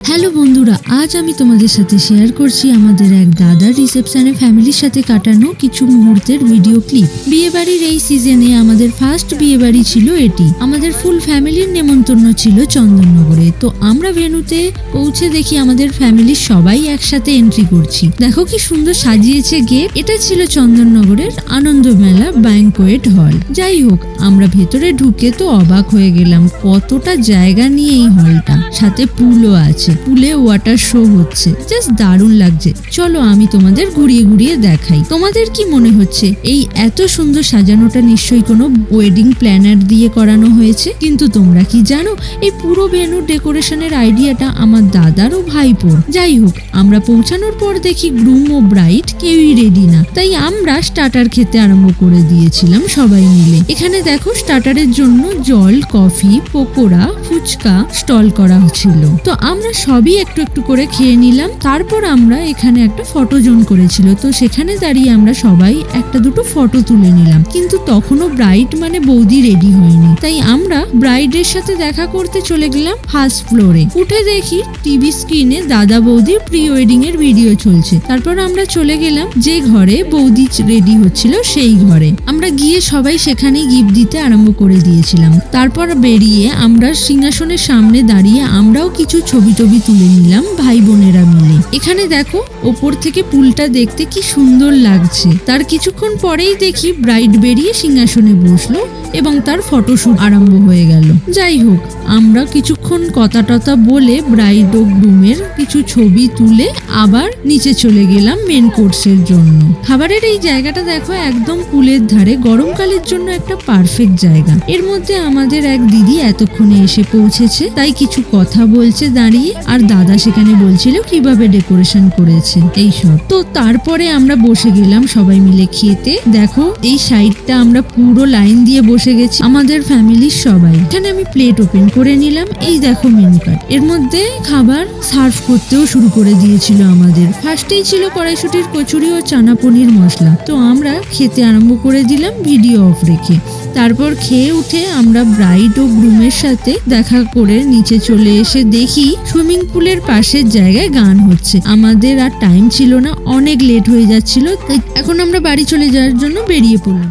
Hello বন্ধুরা, আজ আমি তোমাদের সাথে শেয়ার করছি আমাদের এক দাদার রিসেপশনে ফ্যামিলির সাথে কাটানো কিছু মুহূর্তের ভিডিও ক্লিপ। বিয়েবাড়ির এই সিজনে আমাদের ফার্স্ট বিয়েবাড়ি ছিল এটি। আমাদের ফুল ফ্যামিলির নেমন্তন্ন ছিল চন্দননগরে। তো আমরা ভেন্যুতে পৌঁছে দেখি আমাদের ফ্যামিলির সবাই একসাথে এন্ট্রি করছি। দেখো কি সুন্দর সাজিয়েছে গেট। এটা ছিল চন্দননগরের আনন্দ মেলা ব্যাংকোয়েট হল। যাই হোক, আমরা ভেতরে ঢুকে তো অবাক হয়ে গেলাম, কতটা জায়গা নিয়ে এই হলটা, সাথে পুলও আছে। পুলে ওয়াটার শো হচ্ছে, জাস্ট দারুণ লাগছে। চলো আমি তোমাদের ঘুরিয়ে ঘুরিয়ে দেখাই। তোমাদের কি মনে হচ্ছে এই এত সুন্দর সাজানোটা নিশ্চয়ই কোনো ওয়েডিং প্ল্যানার দিয়ে করানো হয়েছে? কিন্তু তোমরা কি জানো, এই পুরো ভেন্যুর ডেকোরেশনের আইডিয়াটা আমার দাদার ও ভাইপোর। যাই হোক, আমরা পৌঁছানোর পর দেখি গ্রুম ও ব্রাইড কেউই রেডি না, তাই আমরা স্টার্টার খেতে আরম্ভ করে দিয়েছিলাম সবাই মিলে। এখানে দেখো, স্টার্টারের জন্য জল, কফি, পকোড়া, ফুচকা স্টল করা ছিল। তো আমরা সবই একটু একটু করে খেয়ে নিলাম। তারপর আমরা এখানে একটা ফটো জোন করেছিল, তো সেখানে দাঁড়িয়ে আমরা সবাই একটা দুটো ফটো তুলে নিলাম। কিন্তু তখনও ব্রাইড মানে বৌদি রেডি হয়নি, তাই আমরা ব্রাইডের সাথে দেখা করতে চলে গেলাম ফার্স্ট ফ্লোরে। উঠে দেখি টিভি স্ক্রিনে দাদা বৌদির প্রি ওয়েডিং এর ভিডিও চলছে। তারপর আমরা চলে গেলাম যে ঘরে বৌদি রেডি হচ্ছিল সেই ঘরে। আমরা গিয়ে সবাই সেখানেই গিফট দিতে আরম্ভ করে দিয়েছিলাম। তারপর বেরিয়ে আমরা সিংহাসনের সামনে দাঁড়িয়ে আমরাও কিছু ছবি তুলে নিলাম ভাই বোনেরা মিলে। এখানে দেখো, ওপর থেকে পুলটা দেখতে কি সুন্দর লাগছে। তার কিছুক্ষণ পরেই দেখি ব্রাইড বেরিয়ে সিংহাসনে বসলো এবং তার ফটোশুট আরম্ভ হয়ে গেল। যাই হোক, আমরা কিছুক্ষণ কথা টথা বলে ব্রাইড ও গ্রুমের কিছু ছবি তুলে আবার নিচে চলে গেলাম মেন কোর্সের জন্য। খাবারের এই জায়গাটা দেখো, একদম পুলের ধারে, গরমকালের জন্য একটা পারফেক্ট জায়গা। এর মধ্যে আমাদের এক দিদি এতক্ষণে এসে পৌঁছেছে, তাই কিছু কথা বলছে দাঁড়িয়ে, আর দাদা সেখানে বলছিল কিভাবে ডেকোরেশন করেছে এইসব। তো তারপরে আমরা বসে গেলাম সবাই মিলে খেতে। দেখো, এই সাইডটা আমরা পুরো লাইন দিয়ে বসে গেছি আমাদের ফ্যামিলির সবাই। এখানে আমি প্লেট ওপেন করে নিলাম। এই দেখো মেনু কার্ড, এর মধ্যে খাবার সার্ভ করতেও শুরু করে দিয়েছিল আমাদের। ফার্স্টেই ছিল কড়াইশুটির কচুরি ও চানা পনির মশলা। তো আমরা খেতে আরম্ভ করে দিলাম ভিডিও অফ রেখে। তারপর খেয়ে উঠে আমরা ব্রাইড ও গ্রুমের সাথে দেখা করে নিচে চলে এসে দেখি সুইমিং পুলের পাশের জায়গায় গান হচ্ছে। আমাদের আর টাইম ছিল না, অনেক লেট হয়ে যাচ্ছিল, তাই এখন আমরা বাড়ি চলে যাওয়ার জন্য বেরিয়ে পড়লাম।